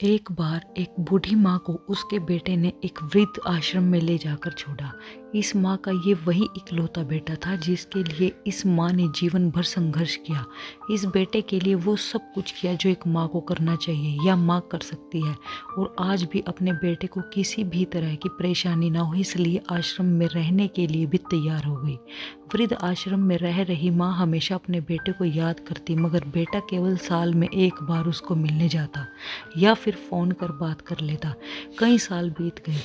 एक बार एक बूढ़ी माँ को उसके बेटे ने एक वृद्ध आश्रम में ले जाकर छोड़ा। इस माँ का ये वही इकलौता बेटा था जिसके लिए इस माँ ने जीवन भर संघर्ष किया। इस बेटे के लिए वो सब कुछ किया जो एक माँ को करना चाहिए या माँ कर सकती है, और आज भी अपने बेटे को किसी भी तरह की परेशानी ना हो इसलिए आश्रम में रहने के लिए भी तैयार हो गई। वृद्ध आश्रम में रह रही माँ हमेशा अपने बेटे को याद करती, मगर बेटा केवल साल में एक बार उसको मिलने जाता या फिर फ़ोन कर बात कर लेता। कई साल बीत गए।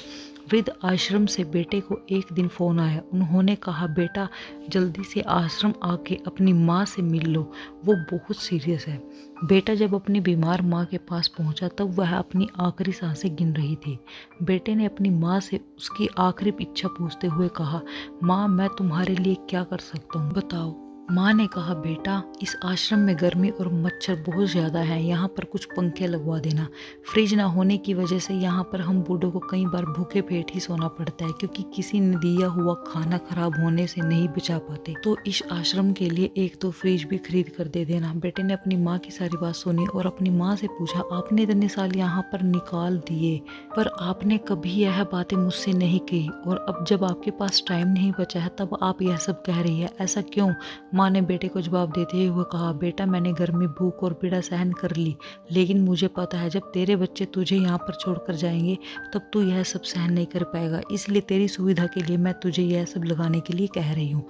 वृद्ध आश्रम से बेटे को एक दिन फ़ोन आया। उन्होंने कहा, बेटा जल्दी से आश्रम आके अपनी माँ से मिल लो, वो बहुत सीरियस है। बेटा जब अपनी बीमार माँ के पास पहुंचा तब वह अपनी आखिरी सांसें गिन रही थी। बेटे ने अपनी माँ से उसकी आखिरी इच्छा पूछते हुए कहा, माँ मैं तुम्हारे लिए क्या कर सकता हूँ, बताओ। माँ ने कहा, बेटा इस आश्रम में गर्मी और मच्छर बहुत ज़्यादा है, यहाँ पर कुछ पंखे लगवा देना। फ्रिज ना होने की वजह से यहाँ पर हम बूढ़ों को कई बार भूखे पेट ही सोना पड़ता है, क्योंकि किसी ने दिया हुआ खाना खराब होने से नहीं बचा पाते। तो इस आश्रम के लिए एक दो फ्रिज भी खरीद कर दे देना। बेटे ने अपनी माँ की सारी बात सुनी और अपनी माँ से पूछा, आपने इतने साल यहाँ पर निकाल दिए पर आपने कभी यह बातें मुझसे नहीं कही, और अब जब आपके पास टाइम नहीं बचा है तब आप यह सब कह रही है, ऐसा क्यों। माँ ने बेटे को जवाब देते हुए कहा, बेटा मैंने गर्मी भूख और पीड़ा सहन कर ली, लेकिन मुझे पता है जब तेरे बच्चे तुझे यहाँ पर छोड़कर जाएंगे तब तू यह सब सहन नहीं कर पाएगा, इसलिए तेरी सुविधा के लिए मैं तुझे यह सब लगाने के लिए कह रही हूँ।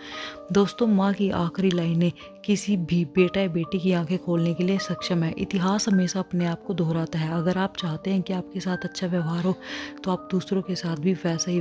दोस्तों, माँ की आखिरी लाइनें किसी भी बेटा या बेटी की आंखें खोलने के लिए सक्षम है। इतिहास हमेशा अपने आप को दोहराता है। अगर आप चाहते हैं कि आपके साथ अच्छा व्यवहार हो तो आप दूसरों के साथ भी वैसा ही